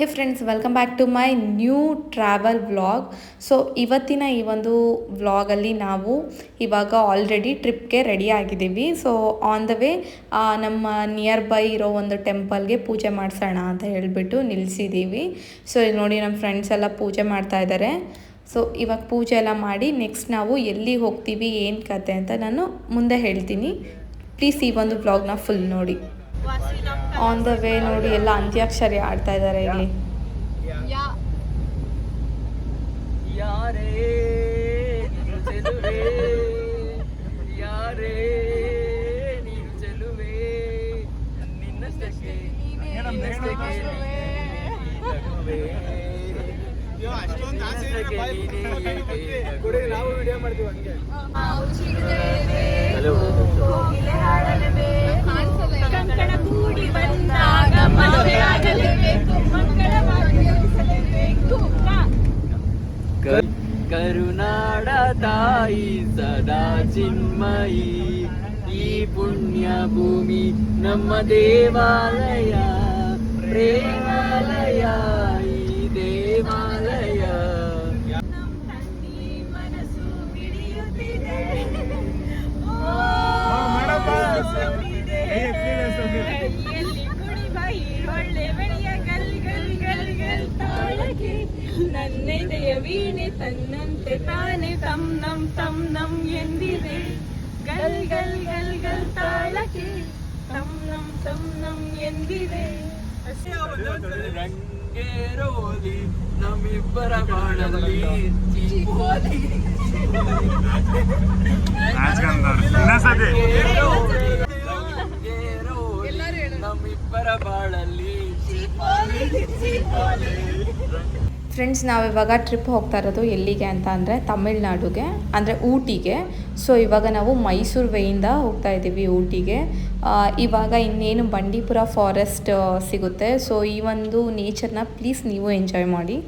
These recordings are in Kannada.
Hey friends, welcome back to my new travel vlog. So ಇವತ್ತಿನ ಈ ಒಂದು ವ್ಲಾಗಲ್ಲಿ ನಾವು ಇವಾಗ ಆಲ್ರೆಡಿ ಟ್ರಿಪ್ಗೆ ರೆಡಿ ಆಗಿದ್ದೀವಿ. ಸೊ ಆನ್ ದ ವೇ ನಮ್ಮ ನಿಯರ್ ಬೈ ಇರೋ ಒಂದು ಟೆಂಪಲ್ಗೆ ಪೂಜೆ ಮಾಡಿಸೋಣ ಅಂತ ಹೇಳಿಬಿಟ್ಟು ನಿಲ್ಲಿಸಿದ್ದೀವಿ. ಸೊ ಇಲ್ಲಿ ನೋಡಿ, ನಮ್ಮ ಫ್ರೆಂಡ್ಸ್ ಎಲ್ಲ ಪೂಜೆ ಮಾಡ್ತಾ ಇದ್ದಾರೆ. ಸೊ ಇವಾಗ ಪೂಜೆ ಎಲ್ಲ ಮಾಡಿ ನೆಕ್ಸ್ಟ್ ನಾವು ಎಲ್ಲಿ ಹೋಗ್ತೀವಿ, ಏನು ಕತೆ ಅಂತ ನಾನು ಮುಂದೆ ಹೇಳ್ತೀನಿ. ಪ್ಲೀಸ್ ಈ ಒಂದು ವ್ಲಾಗ್ನ ಫುಲ್ ನೋಡಿ. ಆನ್ ದ ವೇ ನೋಡಿ ಎಲ್ಲ ಅಂತ್ಯಾಕ್ಷರಿ ಆಡ್ತಾ ಇದ್ದಾರೆ ಇಲ್ಲಿ. ನಾವು ವಿಡಿಯೋ ಮಾಡ್ತೀವಿ ಹಂಗೆ. ಕಂಕಣ ಕೂಡಿ ಬಂದಾಗ ಮದುವೆಯಾಗಲೇಬೇಕು, ಮಂಗಳವಾಗಿಸಲೇಬೇಕು. ಕರುನಾಡ ತಾಯಿ ಸದಾ ಚಿನ್ಮಯಿ, ಈ ಪುಣ್ಯ ಭೂಮಿ ನಮ್ಮ ದೇವಾಲಯ, ಪ್ರೇಮಾಲಯ ಈ ದೇವಾಲಯ. ಮನಸ್ಸು ಮಿಡಿಯುತ್ತಿದೆ, ಎಲ್ಲಿ ಕುಣಿಬೈ ಒಳ್ಳೆ ಬೆಳೆಯ ಗಲ್ ಗಲ್ ಗಲ್ ಗಲ್ ತಾಳಕ್ಕೆ, ನನ್ನೆದೆಯ ವೀಣೆ ತನ್ನಂತೆ ತಾನೆ ತಮ್ ನಮ್ ಎಂದಿದೆ. ಗಲ್ ಗಲ್ ಗಲ್ ಗಲ್ ತಾಳಕ್ಕೆ ತಮ್ ನಮ್ ಎಂದಿದೆ. ರಂಗೇರೋಲಿ ನಮ್ಮಿಬ್ಬರ ಬಾಳಲ್ಲಿ ಚೀಪೋಲಿ, ನಮ್ಮಿಬ್ಬರ ಬಾಳಲ್ಲಿ ಚೀಪೋಲಿ ಚೀಪೋಲಿ. ಫ್ರೆಂಡ್ಸ್, ನಾವಿವಾಗ ಟ್ರಿಪ್ ಹೋಗ್ತಾ ಇರೋದು ಎಲ್ಲಿಗೆ ಅಂತ ಅಂದರೆ ತಮಿಳ್ನಾಡುಗೆ, ಅಂದರೆ ಊಟಿಗೆ. ಸೊ ಇವಾಗ ನಾವು ಮೈಸೂರು ವೇಯಿಂದ ಹೋಗ್ತಾ ಇದ್ದೀವಿ ಊಟಿಗೆ. ಇವಾಗ ಇನ್ನೇನು ಬಂಡೀಪುರ ಫಾರೆಸ್ಟ್ ಸಿಗುತ್ತೆ. ಸೊ ಈ ಒಂದು ನೇಚರ್ನ ಪ್ಲೀಸ್ ನೀವು ಎಂಜಾಯ್ ಮಾಡಿ.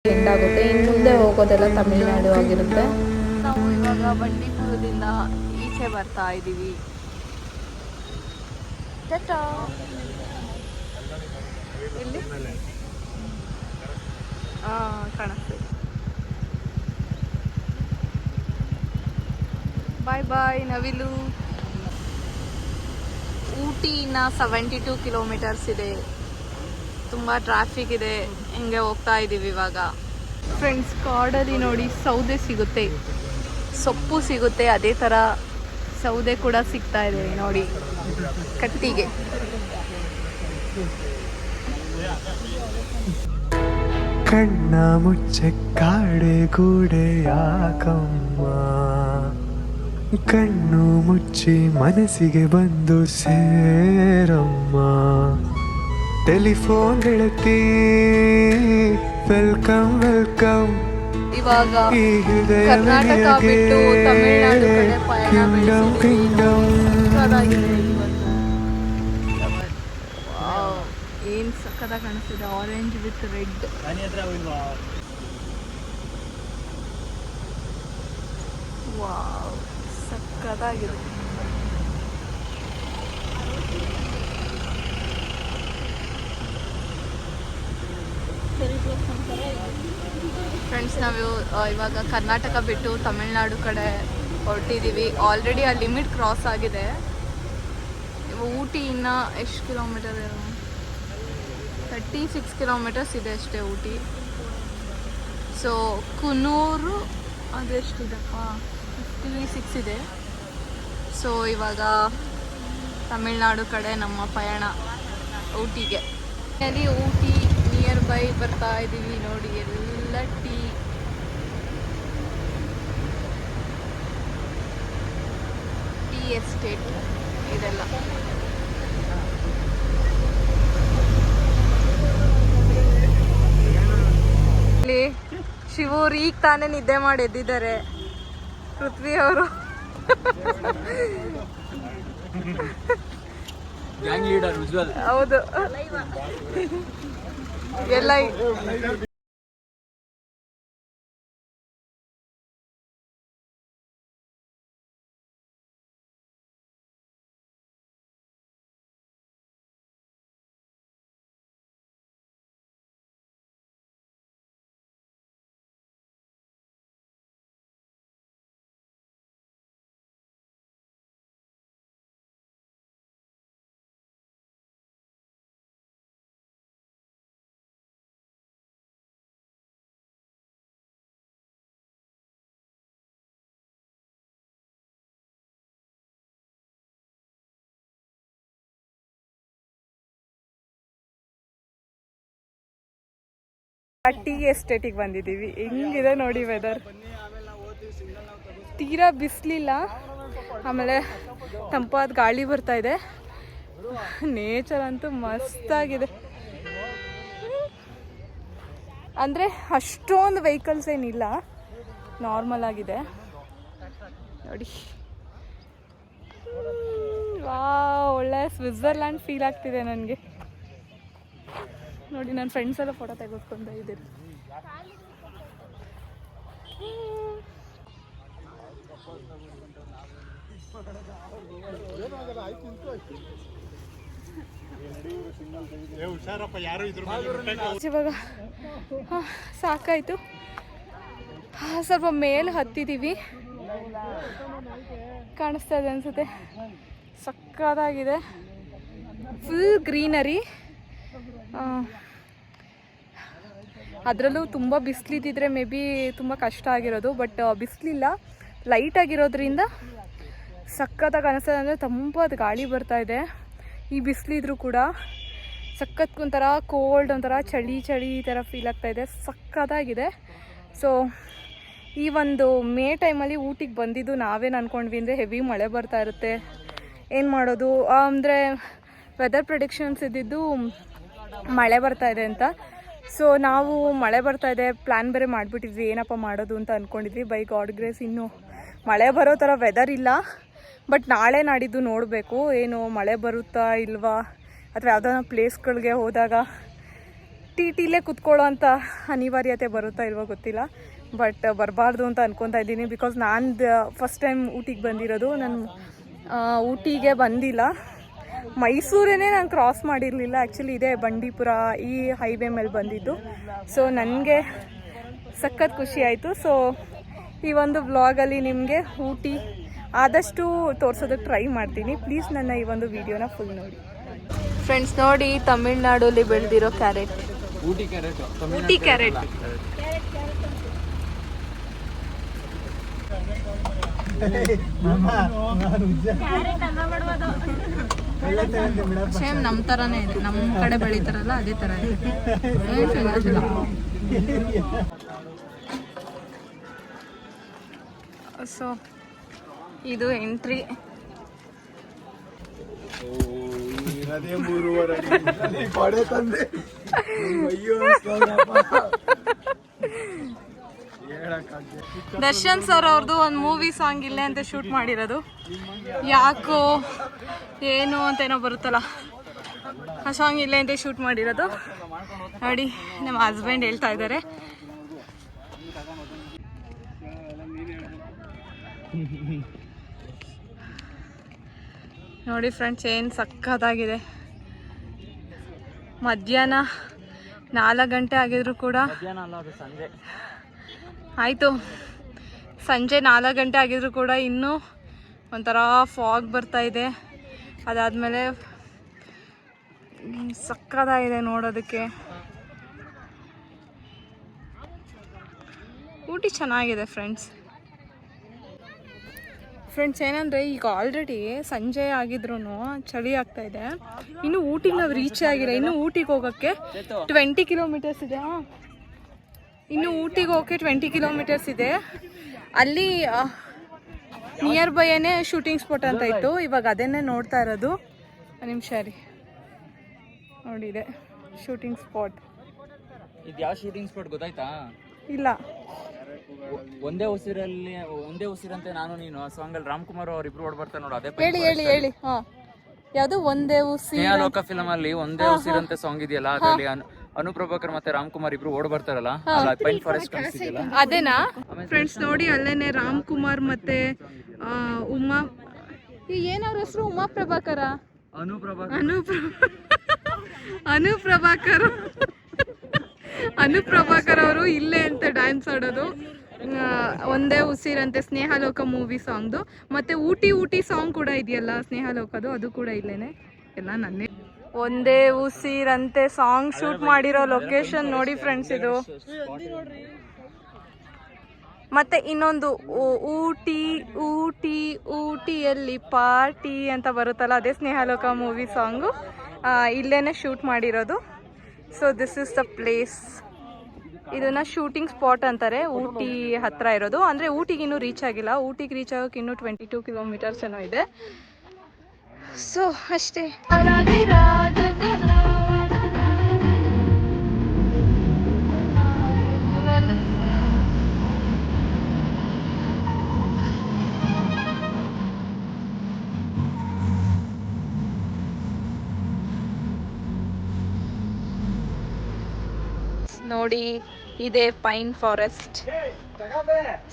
ಎಂಡ್ ಆಗುತ್ತೆ. ಇನ್ನು ಮುಂದೆ ಹೋಗೋದೆಲ್ಲ ತಮಿಳ್ನಾಡು ಆಗಿರುತ್ತೆ. ನಾವು ಇವಾಗ ಬಂಡೀಪುರದಿಂದ ಈಚೆ ಬರ್ತಾ ಇದ್ದೀವಿ. ಎಲ್ಲಿ ಕಾಣಿಸ್ತೀವಿ. ಬಾಯ್ ಬಾಯ್ ನವಿಲು. ಊಟಿನ 72 ಕಿಲೋಮೀಟರ್ಸ್ ಇದೆ. ತುಂಬ ಟ್ರಾಫಿಕ್ ಇದೆ. ಹಿಂಗೆ ಹೋಗ್ತಾ ಇದ್ದೀವಿ ಇವಾಗ. ಫ್ರೆಂಡ್ಸ್, ಕಾಡಲ್ಲಿ ನೋಡಿ ಸೌದೆ ಸಿಗುತ್ತೆ, ಸೊಪ್ಪು ಸಿಗುತ್ತೆ, ಅದೇ ಥರ ಸೌದೆ ಕೂಡ ಸಿಗ್ತಾ ಇದೆ ನೋಡಿ ಕಟ್ಟಿಗೆ. ಕಣ್ಣ ಮುಚ್ಚೆ ಕಾಡೆ ಗೂಡೆ ಯಾಕಮ್ಮ, ಕಣ್ಣು ಮುಚ್ಚಿ ಮನಸ್ಸಿಗೆ ಬಂದು ಸೇರಮ್ಮ. ಟೆಲಿಫೋನ್ ಗೆಳತಿ ವೆಲ್ಕಮ್ ವೆಲ್ಕಮ್, ಇವಾಗ ಕರ್ನಾಟಕ ಬಿಟ್ಟು ತಮಿಳ್ನಾಡು ಕಡೆ ಪಯಣ ಬೆಳೆಸಿದ್ದೀವಿ. ಏನು ಸಕ್ಕತ್ತಾಗಿ ಕಾಣಿಸ್ತಿದೆ, ಆರೆಂಜ್ ವಿತ್ ರೆಡ್. ವಾವ್, ಸಕ್ಕತ್ತಾಗಿದೆ. ಫ್ರೆಂಡ್ಸ್, ನಾವು ಇವಾಗ ಕರ್ನಾಟಕ ಬಿಟ್ಟು ತಮಿಳ್ನಾಡು ಕಡೆ ಹೊರಟಿದ್ದೀವಿ. ಆಲ್ರೆಡಿ ಆ ಲಿಮಿಟ್ ಕ್ರಾಸ್ ಆಗಿದೆ. ಊಟಿ ಇನ್ನು ಎಷ್ಟು ಕಿಲೋಮೀಟರ್? 36 ಕಿಲೋಮೀಟರ್ಸ್ ಇದೆ ಅಷ್ಟೇ ಊಟಿ. ಸೊ ಕುನ್ನೂರು ಅದೆಷ್ಟಿದಪ್ಪ, 56 ಇದೆ. ಸೊ ಇವಾಗ ತಮಿಳ್ನಾಡು ಕಡೆ ನಮ್ಮ ಪಯಣ ಊಟಿಗೆ. ಅಲ್ಲಿ ಊಟಿ ನಿಯರ್ ಬೈ ಬರ್ತಾ ಇದ್ದೀವಿ ನೋಡಿ. ಎಲ್ಲ ಟೀ ಎಸ್ಟೇಟ್ ಇದೆಲ್ಲ. ಇಲ್ಲಿ ಶಿವರು ಈಗ ತಾನೇ ನಿದ್ದೆ ಮಾಡಿ ಎದ್ದಿದ್ದಾರೆ. ಪೃಥ್ವಿ ಅವರು ಹೌದು ಎಲ್ಲ ಟೀ ಎಸ್ಟೇಟಿಗೆ ಬಂದಿದ್ದೀವಿ. ಹೆಂಗಿದೆ ನೋಡಿ ವೆದರ್. ತೀರಾ ಬಿಸಿಲಿಲ್ಲ, ಆಮೇಲೆ ತಂಪಾದ ಗಾಳಿ ಬರ್ತಾ ಇದೆ. ನೇಚರ್ ಅಂತೂ ಮಸ್ತಾಗಿದೆ. ಅಂದರೆ ಅಷ್ಟೊಂದು ವೆಹಿಕಲ್ಸ್ ಏನಿಲ್ಲ, ನಾರ್ಮಲ್ ಆಗಿದೆ ನೋಡಿ. ಒಳ್ಳೆ ಸ್ವಿಟ್ಜರ್ಲ್ಯಾಂಡ್ ಫೀಲ್ ಆಗ್ತಿದೆ ನನಗೆ ನೋಡಿ. ನನ್ನ ಫ್ರೆಂಡ್ಸ್ ಎಲ್ಲ ಫೋಟೋ ತೆಗೆದುಕೊಂಡು ಇದ್ದೀರಿ. ಇವಾಗ ಸಾಕಾಯ್ತು, ಸ್ವಲ್ಪ ಮೇಲೆ ಹತ್ತಿದ್ದೀವಿ. ಕಾಣಿಸ್ತಾ ಇದೆ ಅನ್ಸುತ್ತೆ. ಸಕ್ಕತ್ತಾಗಿದೆ, ಫುಲ್ ಗ್ರೀನರಿ. ಅದರಲ್ಲೂ ತುಂಬ ಬಿಸಿಲಿದ್ದಿದ್ರೆ ಮೇ ಬಿ ತುಂಬ ಕಷ್ಟ ಆಗಿರೋದು. ಬಟ್ ಬಿಸಿಲಿಲ್ಲ, ಲೈಟಾಗಿರೋದ್ರಿಂದ ಸಖತ್ತಾಗಿ ಅನಿಸ್ತದೆ. ಅಂದರೆ ತಂಪಾದ ಗಾಳಿ ಬರ್ತಾ ಇದೆ. ಈ ಬಿಸಿಲಿದ್ರೂ ಕೂಡ ಸಖತ್ ಒಂಥರ ಕೋಲ್ಡ್, ಒಂಥರ ಚಳಿ ಚಳಿ ಈ ಥರ ಫೀಲ್ ಆಗ್ತಾ ಇದೆ. ಸಖತ್ತಾಗಿದೆ. ಸೊ ಈ ಒಂದು ಮೇ ಟೈಮಲ್ಲಿ ಊಟಿಗೆ ಬಂದಿದ್ದು ನಾವೇನು ಅಂದ್ಕೊಂಡ್ವಿ ಅಂದರೆ ಹೆವಿ ಮಳೆ ಬರ್ತಾ ಇರುತ್ತೆ, ಏನು ಮಾಡೋದು ಅಂದರೆ ವೆದರ್ ಪ್ರಿಡಿಕ್ಷನ್ಸ್ ಇದ್ದಿದ್ದು ಮಳೆ ಬರ್ತಾ ಇದೆ ಅಂತ. ಸೊ ನಾವು ಮಳೆ ಬರ್ತಾ ಇದೆ ಪ್ಲ್ಯಾನ್ ಬೇರೆ ಮಾಡಿಬಿಟ್ಟಿದ್ವಿ, ಏನಪ್ಪ ಮಾಡೋದು ಅಂತ ಅಂದ್ಕೊಂಡಿದ್ವಿ. ಬೈ ಗಾಡ್ ಗ್ರೇಸ್ ಇನ್ನೂ ಮಳೆ ಬರೋ ಥರ ವೆದರ್ ಇಲ್ಲ. ಬಟ್ ನಾಳೆ ನಾಡಿದ್ದು ನೋಡಬೇಕು, ಏನು ಮಳೆ ಬರುತ್ತಾ ಇಲ್ವಾ, ಅಥವಾ ಯಾವುದಾದ್ರು ಪ್ಲೇಸ್ಗಳಿಗೆ ಹೋದಾಗ ಟಿಲೇ ಕುತ್ಕೊಳ್ಳೋ ಅಂಥ ಅನಿವಾರ್ಯತೆ ಬರುತ್ತಾ ಇಲ್ವೋ ಗೊತ್ತಿಲ್ಲ. ಬಟ್ ಬರಬಾರ್ದು ಅಂತ ಅಂದ್ಕೊತಾ ಇದ್ದೀನಿ. ಬಿಕಾಸ್ ನಾನು ಫಸ್ಟ್ ಟೈಮ್ ಊಟಿಗೆ ಬಂದಿರೋದು. ನಾನು ಊಟಿಗೆ ಬಂದಿಲ್ಲ, ಮೈಸೂರೇ ನಾನು ಕ್ರಾಸ್ ಮಾಡಿರಲಿಲ್ಲ. ಆ್ಯಕ್ಚುಲಿ ಇದೇ ಬಂಡೀಪುರ ಈ ಹೈವೇ ಮೇಲೆ ಬಂದಿದ್ದು. ಸೊ ನನಗೆ ಸಖತ್ ಖುಷಿ ಆಯಿತು. ಸೊ ಈ ಒಂದು ವ್ಲಾಗಲ್ಲಿ ನಿಮಗೆ ಊಟಿ ಆದಷ್ಟು ತೋರಿಸೋದಕ್ಕೆ ಟ್ರೈ ಮಾಡ್ತೀನಿ. ಪ್ಲೀಸ್ ನನ್ನ ಈ ಒಂದು ವಿಡಿಯೋನ ಫುಲ್ ನೋಡಿ. ಫ್ರೆಂಡ್ಸ್ ನೋಡಿ, ತಮಿಳ್ನಾಡಲ್ಲಿ ಬೆಳೆದಿರೋ ಕ್ಯಾರೆಟ್, ಊಟಿ ಕ್ಯಾರೆಟ್. ಸೇಮ್ ನಮ್ಮ ಥರನೇ ಇದೆ, ನಮ್ಮ ಕಡೆ ಬೆಳೀತಾರಲ್ಲ ಅದೇ ಥರ ಇದೆ. ಸೊ ಇದು ಎಂಟ್ರಿ. ದರ್ಶನ್ ಸರ್ ಅವ್ರದ್ದು ಒಂದು ಮೂವಿ ಸಾಂಗ್ ಇಲ್ಲೇ ಅಂತ ಶೂಟ್ ಮಾಡಿರೋದು. ಯಾಕೋ ಏನು ಅಂತ ಏನೋ ಬರುತ್ತಲ್ಲ, ಆ ಸಾಂಗ್ ಇಲ್ಲೇ ಅಂತ ಶೂಟ್ ಮಾಡಿರೋದು ನೋಡಿ. ನಮ್ಮ ಹಸ್ಬೆಂಡ್ ಹೇಳ್ತಾ ಇದ್ದಾರೆ ನೋಡಿ ಫ್ರೆಂಡ್ಸ್ ಏನು ಸಕ್ಕತ್ತಾಗಿದೆ. ಮಧ್ಯಾಹ್ನ 4 ಗಂಟೆ ಆಗಿದ್ರು ಕೂಡ ಆಯಿತು, ಸಂಜೆ 4 ಗಂಟೆ ಆಗಿದ್ರು ಕೂಡ ಇನ್ನೂ ಒಂಥರ ಫಾಗ್ ಬರ್ತಾ ಇದೆ. ಅದಾದಮೇಲೆ ಸಕ್ಕತ್ತಾಗಿದೆ ನೋಡೋದಕ್ಕೆ. ಊಟಿ ಚೆನ್ನಾಗಿದೆ ಫ್ರೆಂಡ್ಸ್ ಏನಂದರೆ ಈಗ ಆಲ್ರೆಡಿ ಸಂಜೆ ಆಗಿದ್ರು ಚಳಿ ಆಗ್ತಾ ಇದೆ. ಇನ್ನು ಊಟಿಗೆ ನಾವು ರೀಚ್ ಆಗಿಲ್ಲ. ಇನ್ನು ಊಟಿಗೆ ಹೋಗೋಕ್ಕೆ 20 ಕಿಲೋಮೀಟರ್ಸ್ ಇದೆ. ಇನ್ನು ಊಟಿಗೆ ಹೋಗೋಕ್ಕೆ 20 ಕಿಲೋಮೀಟರ್ಸ್ ಇದೆ. ಅಲ್ಲಿ ನಿಯರ್ ಬೈನೇ ಶೂಟಿಂಗ್ ಸ್ಪಾಟ್ ಅಂತ ಇತ್ತು. ಇವಾಗ ಅದನ್ನೇ ನೋಡ್ತಾ ಇರೋದು. ನಿಮಿಷ ರೀ, ನೋಡಿದೆ ಶೂಟಿಂಗ್ ಸ್ಪಾಟ್. ಇದು ಯಾವ ಶೂಟಿಂಗ್ ಸ್ಪಾಟ್ ಗೊತ್ತಾಯ್ತಾ? ಇಲ್ಲ, ಒಂದೇ ಉಸಿರಂತೆ ನಾನು ನೀನು ಸಾಂಗಲ್ಲಿ ರಾಮ್ಕುಮಾರ್ ಅವ್ರಿಬ್ರು ಓಡ್ ಬರ್ತಾರೆ ನೋಡು, ಅದೇ ಹೇಳಿ. ಹಾ, ಯಾವುದು ಒಂದೇ ಸ್ನೇಹಲೋಕ ಫಿಲಮ್ ಅಲ್ಲಿ ಒಂದೇ ಉಸಿರಂತೆ ಸಾಂಗ್ ಇದೆಯಲ್ಲ, ಅದರಲ್ಲಿ ಅನುಪ್ರಭಾಕರ್ ಮತ್ತೆ ರಾಮ್ಕುಮಾರ್ ಇಬ್ರು ಓಡ್ ಬರ್ತಾರಲ್ಲ, ಪೈನ್ ಫಾರೆಸ್ಟ್ ಕಾಣಿಸ್ತಿದೆಯಲ್ಲ, ಅದೇನಾ ಫ್ರೆಂಡ್ಸ್? ನೋಡಿ ಅಲ್ಲೇನೆ ರಾಮ್ಕುಮಾರ್ ಮತ್ತೆ ಉಮಾ, ಏನವ್ರ ಹೆಸರು? ಉಮಾ ಪ್ರಭಾಕರ, ಅನುಪ್ರಭಾಕರ್ ಅವರು ಇಲ್ಲೇ ಅಂತ ಡ್ಯಾನ್ಸ್ ಆಡೋದು. ಒಂದೇ ಉಸಿರಂತೆ ಸ್ನೇಹಲೋಕ ಮೂವಿ ಸಾಂಗ್ದು. ಮತ್ತೆ ಊಟಿ ಸಾಂಗ್ ಕೂಡ ಇದೆಯಲ್ಲ ಸ್ನೇಹಲೋಕದು, ಅದು ಕೂಡ ಇಲ್ಲೇನೆ. ಎಲ್ಲ ನನ್ನೇ. ಒಂದೇ ಉಸಿರಂತೆ ಸಾಂಗ್ ಶೂಟ್ ಮಾಡಿರೋ ಲೊಕೇಶನ್ ನೋಡಿ ಫ್ರೆಂಡ್ಸ್ ಇದು. ಮತ್ತೆ ಇನ್ನೊಂದು ಊಟಿಯಲ್ಲಿ ಪಾರ್ಟಿ ಅಂತ ಬರುತ್ತಲ್ಲ, ಅದೇ ಸ್ನೇಹಲೋಕ ಮೂವಿ ಸಾಂಗು ಇಲ್ಲೇನೆ ಶೂಟ್ ಮಾಡಿರೋದು. So this is the place. ಇದನ್ನ ಶೂಟಿಂಗ್ ಸ್ಪಾಟ್ ಅಂತಾರೆ, ಊಟಿ ಹತ್ರ ಇರೋದು. ಅಂದರೆ ಊಟಿಗೆ ಇನ್ನೂ ರೀಚ್ ಆಗಿಲ್ಲ. ಊಟಿಗೆ ರೀಚ್ ಆಗೋಕೆ ಇನ್ನೂ 22 ಕಿಲೋಮೀಟರ್ಸ್ ಏನೋ ಇದೆ. ಸೊ ಅಷ್ಟೇ. ನೋಡಿ ಇದೆ ಪೈನ್ ಫಾರೆಸ್ಟ್.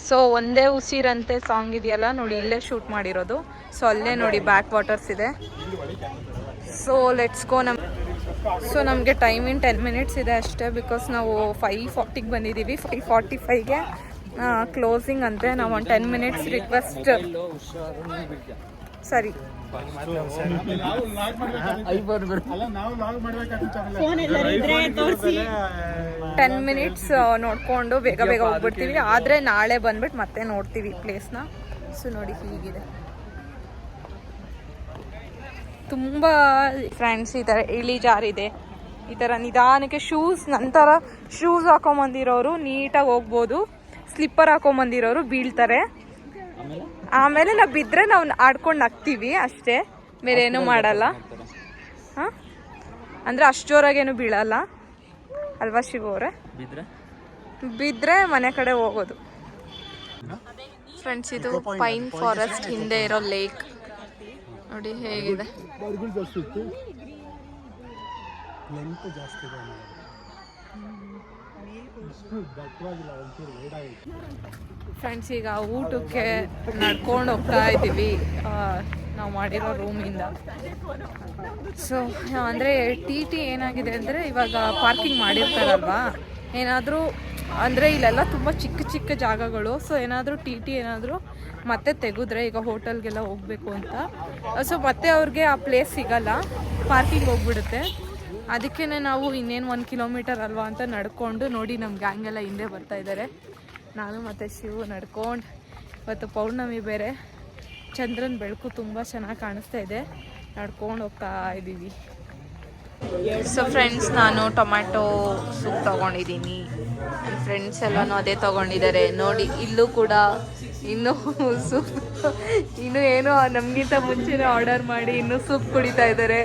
ಸೊ ಒಂದೇ ಉಸಿರಂತೆ ಸಾಂಗ್ ಇದೆಯಲ್ಲ ನೋಡಿ, ಇಲ್ಲೇ ಶೂಟ್ ಮಾಡಿರೋದು. ಸೊ ಅಲ್ಲೇ ನೋಡಿ ಬ್ಯಾಕ್ ವಾಟರ್ಸ್ ಇದೆ. So let's go. ಸೊ ನಮಗೆ ಟೈಮ್ ಇನ್ 10 ಮಿನಿಟ್ಸ್ ಇದೆ ಅಷ್ಟೇ, ಬಿಕಾಸ್ ನಾವು 5:40ಗೆ ಬಂದಿದ್ದೀವಿ. 5:45ಗೆ ಕ್ಲೋಸಿಂಗ್ ಅಂತೆ. ನಾವು ಒಂದು 10 ಮಿನಿಟ್ಸ್ ರಿಕ್ವೆಸ್ಟ್. ಸರಿ, 10 ಮಿನಿಟ್ಸ್ ನೋಡ್ಕೊಂಡು ಬೇಗ ಹೋಗ್ಬಿಡ್ತೀವಿ. ಆದರೆ ನಾಳೆ ಬಂದ್ಬಿಟ್ಟು ಮತ್ತೆ ನೋಡ್ತೀವಿ ಪ್ಲೇಸ್ನ. ಸೊ ನೋಡಿ ಹೀಗಿದೆ ತುಂಬ ಫ್ರೆಂಡ್ಸ್. ಈ ಥರ ಇಳಿಜಾರಿದೆ. ಈ ಥರ ನಿಧಾನಕ್ಕೆ ನಂತರ ಶೂಸ್ ಹಾಕೊಂಬಂದಿರೋರು ನೀಟಾಗಿ ಹೋಗ್ಬೋದು. ಸ್ಲಿಪ್ಪರ್ ಹಾಕೊಂಬಂದಿರೋರು ಬೀಳ್ತಾರೆ. ಆಮೇಲೆ ನಾವು ಬಿದ್ದರೆ ನಾವು ಆಡ್ಕೊಂಡು ನಗ್ತೀವಿ ಅಷ್ಟೇ, ಬೇರೆ ಏನೂ ಮಾಡಲ್ಲ. ಹಾಂ, ಅಂದರೆ ಅಷ್ಟು ಜೋರಾಗೇನು ಬೀಳಲ್ಲ ಅಲ್ವಾ ಶಿವ ಅವರೇ? ಬಿದ್ದರೆ ಮನೆ ಕಡೆ ಹೋಗೋದು. ಫ್ರೆಂಡ್ಸ್ ಇದು ಪೈನ್ ಫಾರೆಸ್ಟ್ ಹಿಂದೆ ಇರೋ ಲೇಕ್ ನೋಡಿ ಹೇಗಿದೆ. ಫ್ರೆಂಡ್ಸ್ ಈಗ ಊಟಕ್ಕೆ ನಡ್ಕೊಂಡು ಹೋಗ್ತಾ ಇದ್ದೀವಿ ನಾವು ಮಾಡಿರೋ ರೂಮಿಂದ. ಸೊ ಅಂದರೆ ಟಿ ಏನಾಗಿದೆ ಅಂದರೆ ಇವಾಗ ಪಾರ್ಕಿಂಗ್ ಮಾಡಿರ್ತಾರಲ್ವಾ, ಏನಾದರೂ ಅಂದರೆ ಇಲ್ಲೆಲ್ಲ ತುಂಬ ಚಿಕ್ಕ ಜಾಗಗಳು. ಸೊ ಏನಾದರೂ ಟಿ ಏನಾದರೂ ಮತ್ತೆ ತೆಗೆದ್ರೆ, ಈಗ ಹೋಟೆಲ್ಗೆಲ್ಲ ಹೋಗಬೇಕು ಅಂತ, ಸೊ ಮತ್ತೆ ಅವ್ರಿಗೆ ಆ ಪ್ಲೇಸ್ ಸಿಗಲ್ಲ, ಪಾರ್ಕಿಂಗ್ ಹೋಗ್ಬಿಡುತ್ತೆ. ಅದಕ್ಕೇ ನಾವು ಇನ್ನೇನು 1 ಕಿಲೋಮೀಟರ್ ಅಲ್ವಾ ಅಂತ ನಡ್ಕೊಂಡು ನೋಡಿ ನಮ್ಮ ಗ್ಯಾಂಗ್ ಎಲ್ಲ ಹಿಂದೆ ಬರ್ತಾ ಇದ್ದಾರೆ. ನಾನು ಮತ್ತು ಶಿವು ನಡ್ಕೊಂಡು, ಇವತ್ತು ಪೌರ್ಣಮಿ ಬೇರೆ, ಚಂದ್ರನ ಬೆಳಕು ತುಂಬ ಚೆನ್ನಾಗಿ ಕಾಣಿಸ್ತಾ ಇದೆ, ನಡ್ಕೊಂಡು ಹೋಗ್ತಾ ಇದ್ದೀವಿ. ಸೊ ಫ್ರೆಂಡ್ಸ್ ನಾನು ಟೊಮ್ಯಾಟೊ ಸೂಪ್ ತೊಗೊಂಡಿದ್ದೀನಿ. ನನ್ನ ಫ್ರೆಂಡ್ಸ್ ಎಲ್ಲನೂ ಅದೇ ತೊಗೊಂಡಿದ್ದಾರೆ. ನೋಡಿ ಇಲ್ಲೂ ಕೂಡ ಇನ್ನೂ ಸೂಪ್, ಇನ್ನೂ ಏನೋ ನಮಗಿಂತ ಮುಂಚೆನೇ ಆರ್ಡರ್ ಮಾಡಿ ಇನ್ನೂ ಸೂಪ್ ಕುಡಿತಾ ಇದ್ದಾರೆ.